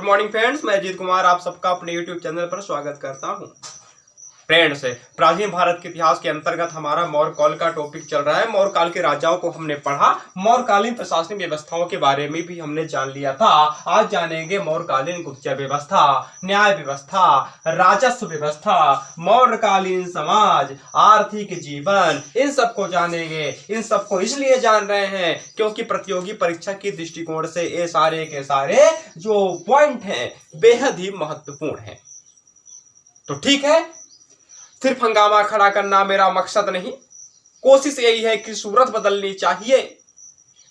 Good morning friends, मैं अजीत कुमार आप सबका अपने यूट्यूब चैनल पर स्वागत करता हूं। फ्रेंड्स, प्राचीन भारत के इतिहास के अंतर्गत हमारा मौर्य काल का टॉपिक चल रहा है। मौर्य काल के राजाओं को हमने पढ़ा, मौर्यकालीन प्रशासनिक व्यवस्थाओं के बारे में भी हमने जान लिया था। आज जानेंगे मौर्यकालीन गुप्तचर व्यवस्था, न्याय व्यवस्था, राजस्व व्यवस्था, मौर्यकालीन समाज, आर्थिक जीवन, इन सबको जानेंगे। इन सबको इसलिए जान रहे हैं क्योंकि प्रतियोगी परीक्षा की दृष्टिकोण से ये सारे के सारे जो पॉइंट हैं बेहद ही महत्वपूर्ण हैं। तो ठीक है, सिर्फ हंगामा खड़ा करना मेरा मकसद नहीं, कोशिश यही है कि सूरत बदलनी चाहिए।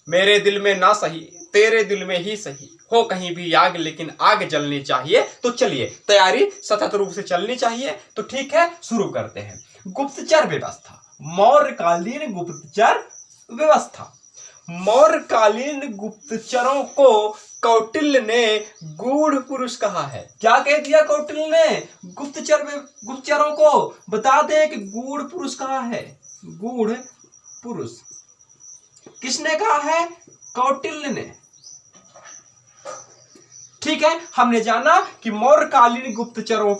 मेरे दिल में ना सही तेरे दिल में ही सही, हो कहीं भी आग लेकिन आग जलनी चाहिए। तो चलिए, तैयारी सतत रूप से चलनी चाहिए। तो ठीक है, शुरू करते हैं। गुप्तचर व्यवस्था, मौर्यकालीन गुप्तचर व्यवस्था। मौर्यकालीन गुप्तचरों को कौटिल्य ने गूढ़ पुरुष कहा है। क्या कह दिया कौटिल्य ने? गुप्तचरों को बता दें कि गूढ़ पुरुष कहा है। गूढ़ पुरुष किसने कहा है? कौटिल्य ने। ठीक है, हमने जाना कि मौर्यकालीन गुप्तचरों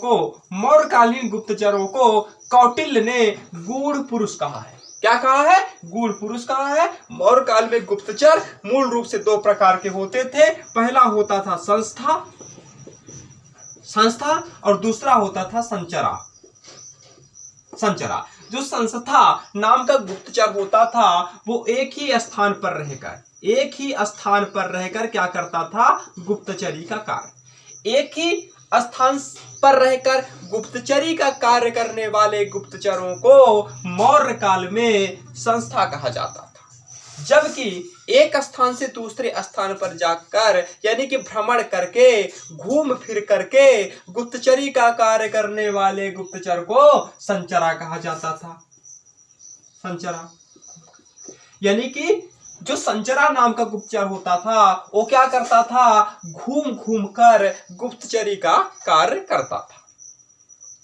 को कौटिल्य ने गूढ़ पुरुष कहा है। क्या कहा है? गूढ़ पुरुष कहा है। मौर्य काल में गुप्तचर मूल रूप से दो प्रकार के होते थे। पहला होता था संस्था और दूसरा होता था संचरा। जो संस्था नाम का गुप्तचर होता था वो एक ही स्थान पर रहकर क्या करता था? गुप्तचरी का कार्य। एक ही स्थान पर रहकर गुप्तचरी का कार्य करने वाले गुप्तचरों को मौर्य काल में संस्था कहा जाता था। जबकि एक स्थान से दूसरे स्थान पर जाकर यानी कि भ्रमण करके, घूम फिर करके गुप्तचरी का कार्य करने वाले गुप्तचर को संचरा कहा जाता था। संचरा यानी कि जो संचरा नाम का गुप्तचर होता था वो क्या करता था? घूम घूम कर गुप्तचरी का कार्य करता था।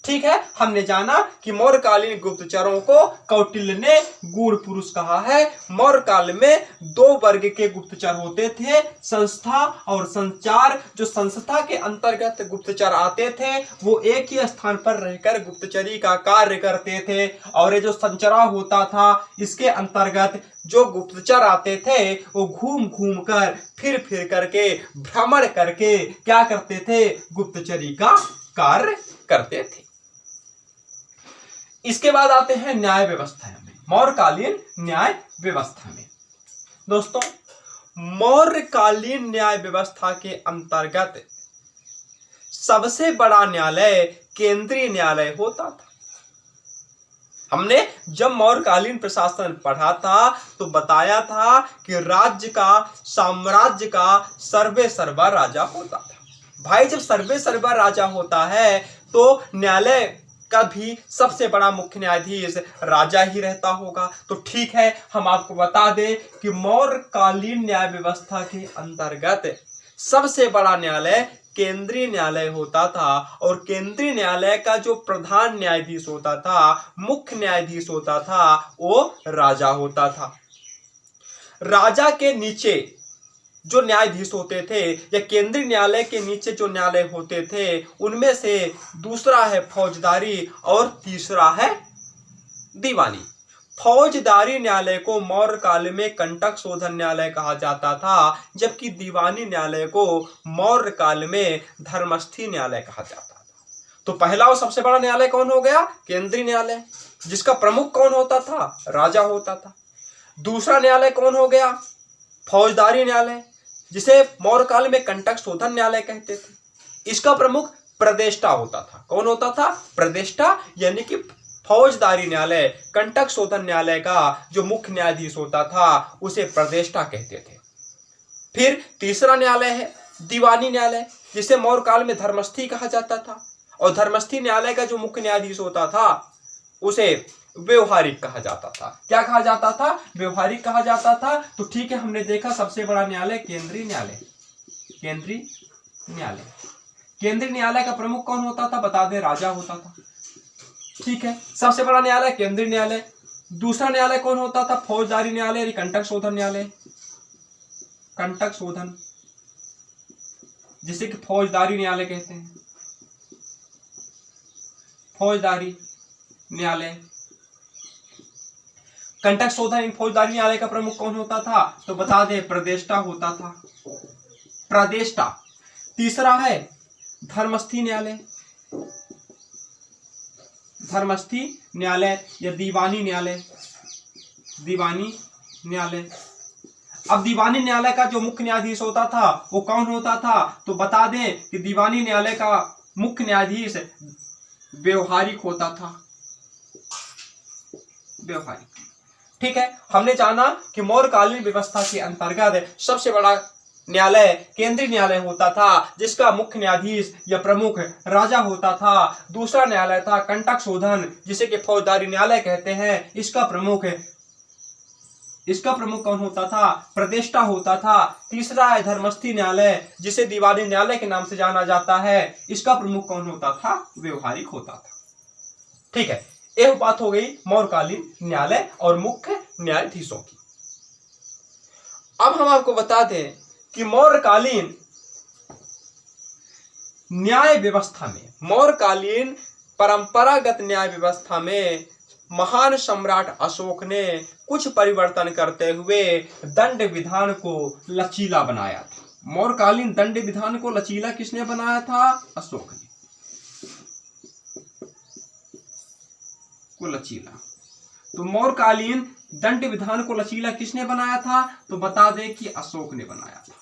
ठीक है, हमने जाना कि मौर्यकालीन गुप्तचरों को कौटिल्य ने गूढ़ पुरुष कहा है। मौर्य काल में दो वर्ग के गुप्तचर होते थे, संस्था और संचार। जो संस्था के अंतर्गत गुप्तचर आते थे वो एक ही स्थान पर रहकर गुप्तचरी का कार्य करते थे, और ये जो संचरा होता था इसके अंतर्गत जो गुप्तचर आते थे वो घूम घूम कर, फिर करके, भ्रमण करके क्या करते थे? गुप्तचरी का कार्य करते थे। इसके बाद आते हैं न्याय व्यवस्था में, मौर्यकालीन न्याय व्यवस्था में। दोस्तों, मौर्यकालीन न्याय व्यवस्था के अंतर्गत सबसे बड़ा न्यायालय केंद्रीय न्यायालय होता था। हमने जब मौर्यकालीन प्रशासन पढ़ा था तो बताया था कि साम्राज्य का सर्वे सर्वा राजा होता था। भाई, जब सर्वे सर्वा राजा होता है तो न्यायालय का भी सबसे बड़ा मुख्य न्यायाधीश राजा ही रहता होगा। तो ठीक है, हम आपको बता दें कि मौर्यकालीन न्याय व्यवस्था के अंतर्गत सबसे बड़ा न्यायालय केंद्रीय न्यायालय होता था, और केंद्रीय न्यायालय का जो प्रधान न्यायाधीश होता था, मुख्य न्यायाधीश होता था, वो राजा होता था। राजा के नीचे जो न्यायाधीश होते थे या केंद्रीय न्यायालय के नीचे जो न्यायालय होते थे उनमें से दूसरा है फौजदारी और तीसरा है दीवानी। फौजदारी न्यायालय को मौर्य काल में कंटक शोधन न्यायालय कहा जाता था, जबकि दीवानी न्यायालय को मौर्य काल में धर्मस्थी न्यायालय कहा जाता था। तो पहला और सबसे बड़ा न्यायालय कौन हो गया? केंद्रीय न्यायालय, जिसका प्रमुख कौन होता था? राजा होता था। दूसरा न्यायालय कौन हो गया? फौजदारी न्यायालय, जिसे मौर्य काल में कंटक शोधन न्यायालय कहते थे। इसका प्रमुख प्रदेष्टा होता था। कौन होता था? प्रदेष्टा, यानी कि फौजदारी न्यायालय, कंटक शोधन न्यायालय का जो मुख्य न्यायाधीश होता था उसे प्रदेष्टा कहते थे। फिर तीसरा न्यायालय है दीवानी न्यायालय, जिसे मौर्य काल में धर्मस्थी कहा जाता था, और धर्मस्थी न्यायालय का जो मुख्य न्यायाधीश होता था उसे व्यवहारिक कहा जाता था। क्या कहा जाता था? व्यवहारिक कहा जाता था। तो ठीक है, हमने देखा सबसे बड़ा न्यायालय केंद्रीय न्यायालय। केंद्रीय न्यायालय का प्रमुख कौन होता था? बता दें, राजा होता था। ठीक है, सबसे बड़ा न्यायालय केंद्रीय न्यायालय। दूसरा न्यायालय कौन होता था? फौजदारी न्यायालय, कंटक शोधन न्यायालय। कंटक शोधन जिसे कि फौजदारी न्यायालय कहते हैं। फौजदारी न्यायालय। कंटक शोधन इन फौजदारी न्यायालय का प्रमुख कौन होता था? तो बता दे, प्रदेष्टा होता था, प्रदेष्टा। तीसरा है धर्मस्थी न्यायालय। धर्मस्थी न्यायालय या दीवानी न्यायालय। दीवानी न्यायालय। अब दीवानी न्यायालय का जो मुख्य न्यायाधीश होता था वो कौन होता था? तो बता दें कि दीवानी न्यायालय का मुख्य न्यायाधीश व्यवहारिक होता था। व्यवहारिक। ठीक है, हमने जाना कि मौर्यकालीन व्यवस्था के अंतर्गत सबसे बड़ा न्यायालय केंद्रीय न्यायालय होता था, जिसका मुख्य न्यायाधीश या प्रमुख राजा होता था। दूसरा न्यायालय था कंटक शोधन, जिसे कि फौजदारी न्यायालय कहते हैं। इसका प्रमुख कौन होता था? प्रदेष्टा होता था। तीसरा है धर्मस्थी न्यायालय, जिसे दीवानी न्यायालय के नाम से जाना जाता है। इसका प्रमुख कौन होता था? व्यवहारिक होता था। ठीक है, यह बात हो गई मौर्यकालीन न्यायालय और मुख्य न्यायाधीशों की। अब हम आपको बता दें कि मौर्यकालीन न्याय व्यवस्था में, मौर्यकालीन परंपरागत न्याय व्यवस्था में महान सम्राट अशोक ने कुछ परिवर्तन करते हुए दंड विधान को लचीला बनाया था। मौर्यकालीन दंड विधान को लचीला किसने बनाया था? अशोक ने। को लचीला। तो मौर्यकालीन दंड विधान को लचीला किसने बनाया था? तो बता दें कि अशोक ने बनाया था।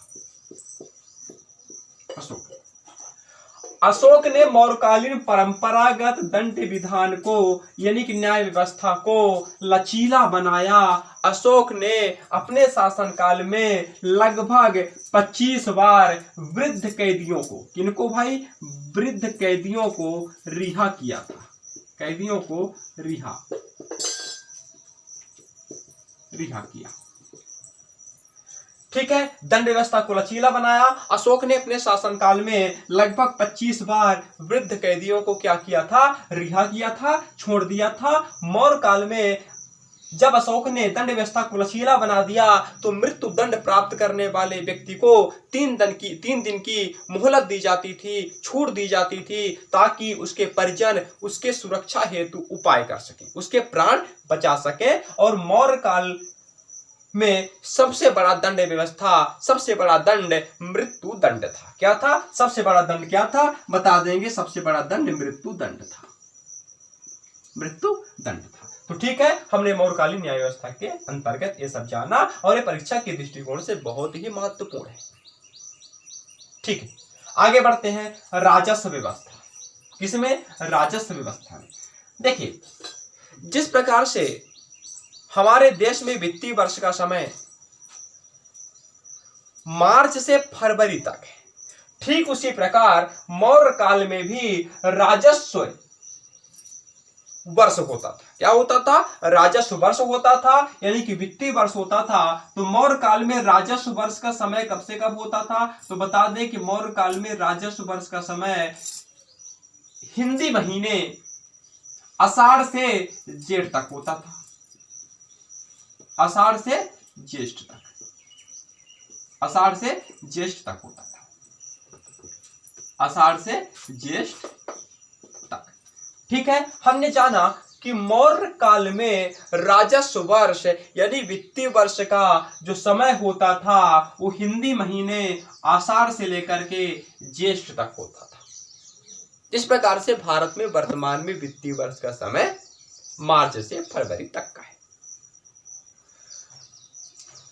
अशोक ने मौर्यकालीन परंपरागत दंड विधान को यानी कि न्याय व्यवस्था को लचीला बनाया। अशोक ने अपने शासनकाल में लगभग 25 बार वृद्ध कैदियों को, किनको भाई? वृद्ध कैदियों को रिहा किया था। कैदियों को रिहा किया। ठीक है, दंड व्यवस्था को लचीला बनाया। अशोक ने अपने शासनकाल में लगभग 25 बार वृद्ध कैदियों को क्या किया था? रिहा किया था, छोड़ दिया था। मौर्य काल में जब अशोक ने दंड व्यवस्था को लचीला बना दिया तो मृत्यु दंड प्राप्त करने वाले व्यक्ति को 3 दिन की मोहलत दी जाती थी, छूट दी जाती थी, ताकि उसके परिजन उसके सुरक्षा हेतु उपाय कर सके, उसके प्राण बचा सके। और मौर्य काल में सबसे बड़ा दंड व्यवस्था, सबसे बड़ा दंड मृत्यु दंड था। क्या था? सबसे बड़ा दंड क्या था? बता देंगे, सबसे बड़ा दंड मृत्यु दंड था। मृत्यु दंड था। तो ठीक है, हमने मौर्यकालीन न्याय व्यवस्था के अंतर्गत ये सब जाना और ये परीक्षा के दृष्टिकोण से बहुत ही महत्वपूर्ण है। ठीक है, आगे बढ़ते हैं राजस्व व्यवस्था। किसमें? राजस्व व्यवस्था में। देखिए, जिस प्रकार से हमारे देश में वित्तीय वर्ष का समय मार्च से फरवरी तक है, ठीक उसी प्रकार मौर्य काल में भी राजस्व वर्ष होता था। क्या होता था? राजस्व वर्ष होता था, यानी कि वित्तीय वर्ष होता था। तो मौर्य काल में राजस्व वर्ष का समय कब से कब होता था? तो बता दें कि मौर्य काल में राजस्व वर्ष का समय हिंदी महीने आषाढ़ से जेठ तक होता था। आषाढ़ से ज्येष्ठ तक, आषाढ़ से ज्येष्ठ तक होता था। आषाढ़ से ज्येष्ठ तक। ठीक है, हमने जाना कि मौर्य काल में राजस्व वर्ष यानी वित्तीय वर्ष का जो समय होता था वो हिंदी महीने आषाढ़ से लेकर के ज्येष्ठ तक होता था। इस प्रकार से भारत में वर्तमान में वित्तीय वर्ष का समय मार्च से फरवरी तक का है।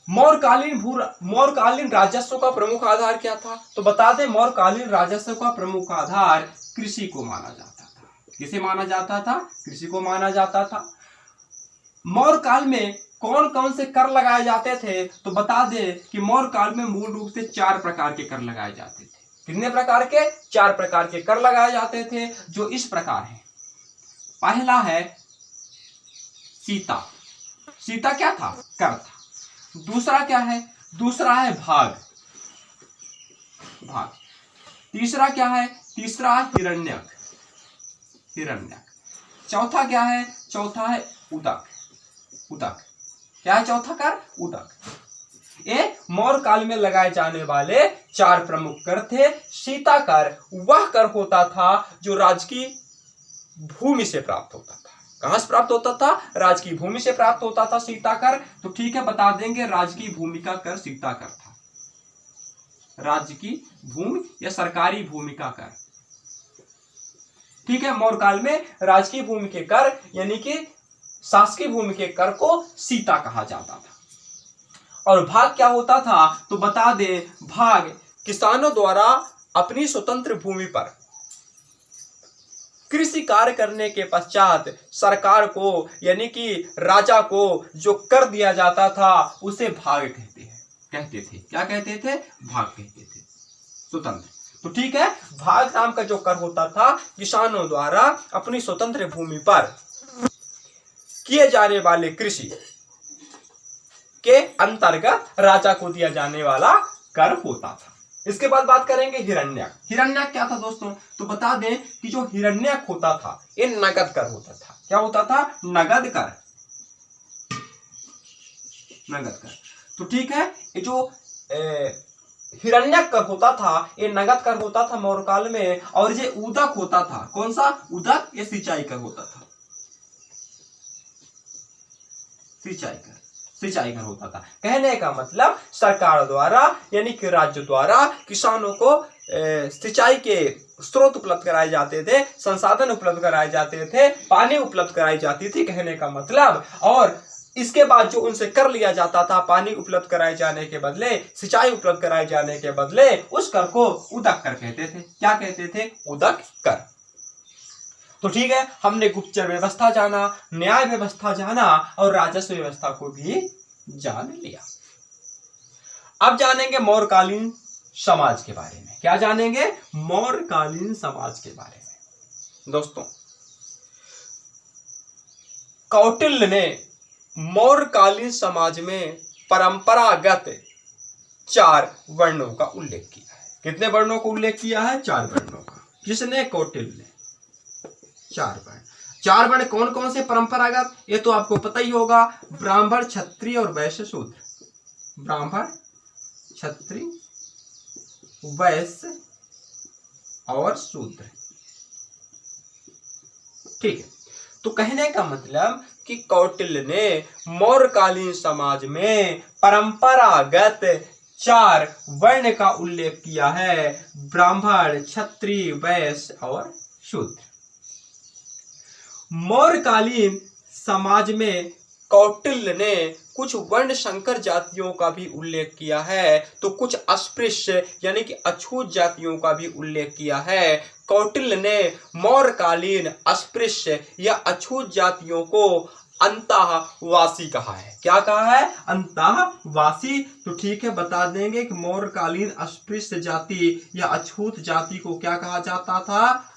मौर्यकालीन राजस्व का प्रमुख आधार क्या था? तो बता दें, मौर्यकालीन राजस्व का प्रमुख आधार कृषि को माना जाता था। किसे माना जाता था? कृषि को माना जाता था। मौर्य काल में कौन कौन से कर लगाए जाते थे? तो बता दें कि मौर्य काल में मूल रूप से 4 प्रकार के कर लगाए जाते थे। कितने प्रकार के? 4 प्रकार के कर लगाए जाते थे, जो इस प्रकार है। पहला है सीता। सीता क्या था? कर था। दूसरा क्या है? दूसरा है भाग। तीसरा क्या है? तीसरा हिरण्यक। चौथा क्या है? चौथा है उदक। क्या है चौथा कर? उदक। ये मौर्य काल में लगाए जाने वाले 4 प्रमुख कर थे। सीता कर वह कर होता था जो राजकीय भूमि से प्राप्त होता था। कहां से प्राप्त होता था? राजकीय भूमि से प्राप्त होता था सीता कर। तो ठीक है, बता देंगे राजकीय भूमि का कर सीता कर था। राजकीय भूमि या सरकारी भूमि का कर। ठीक है, मौर्य काल में राजकीय भूमि के कर यानी कि शासकीय भूमि के कर को सीता कहा जाता था। और भाग क्या होता था? तो बता दे, भाग किसानों द्वारा अपनी स्वतंत्र भूमि पर कृषि कार्य करने के पश्चात सरकार को यानी कि राजा को जो कर दिया जाता था उसे भाग कहते थे। क्या कहते थे? भाग कहते थे, स्वतंत्र। तो ठीक है, भाग नाम का जो कर होता था किसानों द्वारा अपनी स्वतंत्र भूमि पर किए जाने वाले कृषि के अंतर्गत राजा को दिया जाने वाला कर होता था। इसके बाद बात करेंगे हिरण्यक। हिरण्यक क्या था दोस्तों? तो बता दें कि जो हिरण्यक होता था ये नगद कर होता था। क्या होता था? नगद कर। नगद कर। तो ठीक है, ये जो हिरण्यक कर होता था ये नगद कर होता था मौर्य काल में। और ये उदक होता था। कौन सा? उदक। ये सिंचाई कर होता था। सिंचाई कर होता था। कहने का मतलब सरकार द्वारा यानी कि राज्य द्वारा किसानों को सिंचाई के स्रोत उपलब्ध कराए जाते थे, संसाधन उपलब्ध कराए जाते थे, पानी उपलब्ध कराई जाती थी, कहने का मतलब। और इसके बाद जो उनसे कर लिया जाता था, पानी उपलब्ध कराए जाने के बदले, सिंचाई उपलब्ध कराए जाने के बदले, उस कर को उदक कर कहते थे। क्या कहते थे? उदक कर। तो ठीक है, हमने गुप्तचर व्यवस्था जाना, न्याय व्यवस्था जाना और राजस्व व्यवस्था को भी जान लिया। अब जानेंगे मौर्यकालीन समाज के बारे में। क्या जानेंगे? मौर्यकालीन समाज के बारे में। दोस्तों, कौटिल्य ने मौर्यकालीन समाज में परंपरागत 4 वर्णों का उल्लेख किया है। कितने वर्णों का उल्लेख किया है? 4 वर्णों का। किसने? कौटिल्य ने। 4 वर्ण। 4 वर्ण कौन कौन से परंपरागत? ये तो आपको पता ही होगा, ब्राह्मण, क्षत्रिय और वैश्य, शूद्र। ब्राह्मण, क्षत्रिय, वैश्य और शूद्र। ठीक है, तो कहने का मतलब कि कौटिल्य ने मौर्यकालीन समाज में परंपरागत 4 वर्ण का उल्लेख किया है, ब्राह्मण, क्षत्रिय, वैश्य और शूद्र। मौर्यकालीन समाज में कौटिल्य ने कुछ वर्ण संकर जातियों का भी उल्लेख किया है, तो कुछ अस्पृश्य यानी कि अछूत जातियों का भी उल्लेख किया है। कौटिल्य ने मौर्यकालीन अस्पृश्य या अछूत जातियों को अंतःवासी कहा है। क्या कहा है? अंतःवासी। तो ठीक है, बता देंगे कि मौर्यकालीन अस्पृश्य जाति या अछूत जाति को क्या कहा जाता था?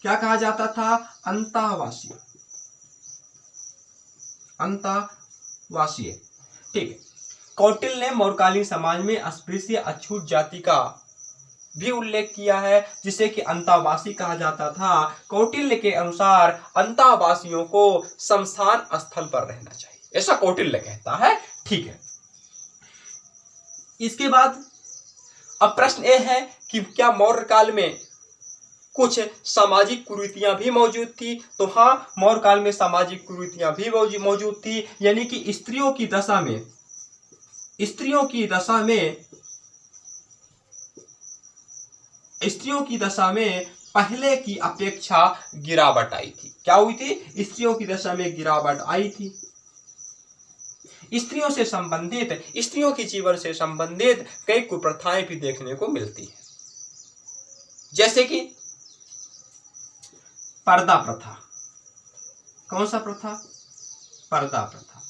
क्या कहा जाता था? अंतःवासी। अंतःवासी। ठीक है, कौटिल्य ने मौर्यकालीन समाज में अस्पृश्य अछूत जाति का भी उल्लेख किया है, जिसे कि अंतःवासी कहा जाता था। कौटिल्य के अनुसार अंतःवासियों को शमशान स्थल पर रहना चाहिए, ऐसा कौटिल्य कहता है। ठीक है, इसके बाद अब प्रश्न यह है कि क्या मौर्य काल में कुछ सामाजिक कुरीतियां भी मौजूद थी? तो हाँ, मौर्य काल में सामाजिक कुरीतियां भी मौजूद थी, यानी कि स्त्रियों की दशा में पहले की अपेक्षा गिरावट आई थी। क्या हुई थी? स्त्रियों की दशा में गिरावट आई थी। स्त्रियों की जीवन से संबंधित कई कुप्रथाएं भी देखने को मिलती है, जैसे कि पर्दा प्रथा। कौन सा प्रथा? पर्दा प्रथा।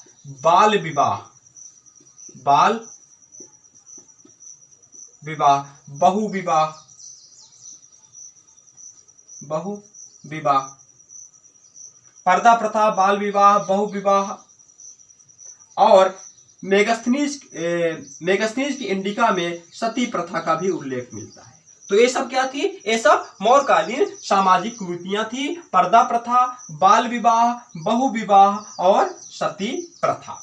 बाल विवाह, बहु विवाह, पर्दा प्रथा, बाल विवाह, बहु विवाह और मेगास्थनीज की इंडिका में सती प्रथा का भी उल्लेख मिलता है। तो ये सब क्या थी? ये सब मौर्यकालीन सामाजिक कुरीतियां थी। पर्दा प्रथा, बाल विवाह, बहु विवाह और सती प्रथा।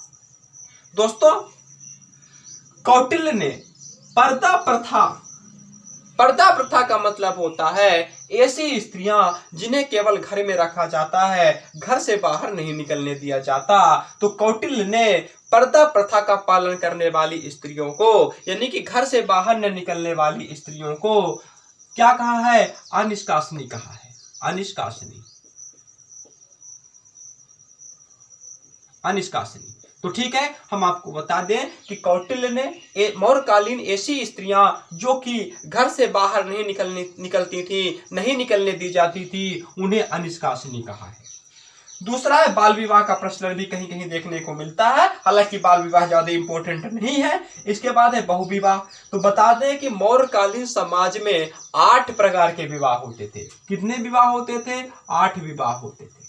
दोस्तों, कौटिल्य ने पर्दा प्रथा का मतलब होता है ऐसी स्त्रियां जिन्हें केवल घर में रखा जाता है, घर से बाहर नहीं निकलने दिया जाता। तो कौटिल्य ने पर्दा प्रथा का पालन करने वाली स्त्रियों को, यानी कि घर से बाहर न निकलने वाली स्त्रियों को क्या कहा है? अनिष्कासनी कहा है। अनिष्कासनी। तो ठीक है, हम आपको बता दें कि कौटिल्य ने मौर्यकालीन ऐसी स्त्रियां जो कि घर से बाहर नहीं निकलती थी, नहीं निकलने दी जाती थी, उन्हें अनिष्कासनी कहा है। दूसरा है बाल विवाह का प्रचलन भी कहीं कहीं देखने को मिलता है, हालांकि बाल विवाह ज्यादा इंपॉर्टेंट नहीं है। इसके बाद है बहुविवाह। तो बता दें कि मौर्यकालीन समाज में 8 प्रकार के विवाह होते थे। कितने विवाह होते थे? 8 विवाह होते थे।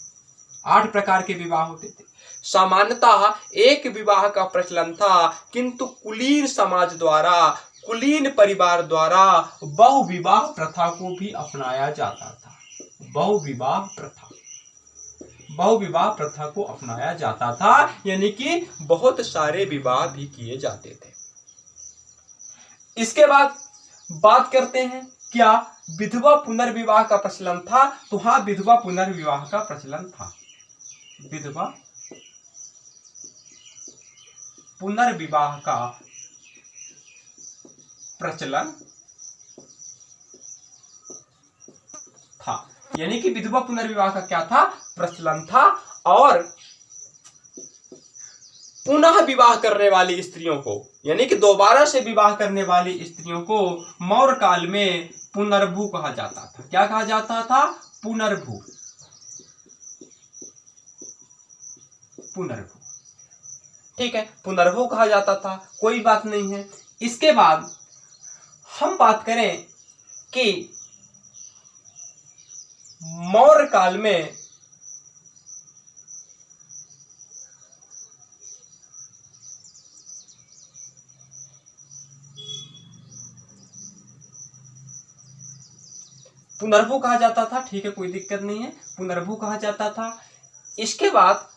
8 प्रकार के विवाह होते थे। सामान्यतः एक विवाह का प्रचलन था, किंतु कुलीन समाज द्वारा, कुलीन परिवार द्वारा बहुविवाह प्रथा को भी अपनाया जाता था। बहुविवाह प्रथा को अपनाया जाता था, यानी कि बहुत सारे विवाह भी किए जाते थे। इसके बाद बात करते हैं क्या विधवा पुनर्विवाह का प्रचलन था? तो हाँ, विधवा पुनर्विवाह का प्रचलन था। विधवा पुनर्विवाह का प्रचलन था, यानी कि विधवा पुनर्विवाह का क्या था? प्रचलन था। और पुनः विवाह करने वाली स्त्रियों को, यानी कि दोबारा से विवाह करने वाली स्त्रियों को मौर्य काल में पुनर्भू कहा जाता था। क्या कहा जाता था? पुनर्भू। ठीक है, पुनर्भू कहा जाता था, कोई बात नहीं है। इसके बाद हम बात करें कि मौर्य काल में पुनर्भू कहा जाता था। ठीक है, कोई दिक्कत नहीं है, पुनर्भू कहा जाता था। इसके बाद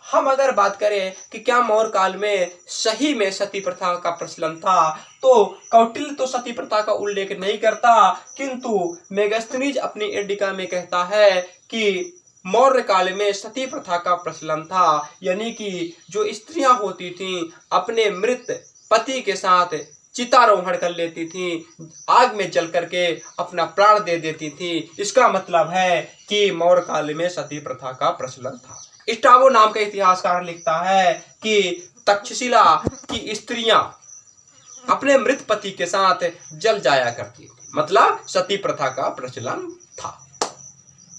हम अगर बात करें कि क्या मौर्य काल में सही में सती प्रथा का प्रचलन था, तो कौटिल्य तो सती प्रथा का उल्लेख नहीं करता, किंतु मेगास्थनीज अपनी एडिका में कहता है कि मौर्य काल में सती प्रथा का प्रचलन था, यानी कि जो स्त्रियां होती थीं अपने मृत पति के साथ चितारोहण कर लेती थी, आग में जल करके अपना प्राण दे देती थी। इसका मतलब है कि मौर्य काल में सती प्रथा का प्रचलन था। स्ट्राबो नाम का इतिहासकार लिखता है कि तक्षशिला की स्त्रियां अपने मृत पति के साथ जल जाया करती थी, मतलब सती प्रथा का प्रचलन था।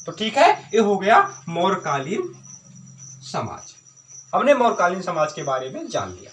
तो ठीक है, ये हो गया मौर्यकालीन समाज। हमने मौर्यकालीन समाज के बारे में जान लिया।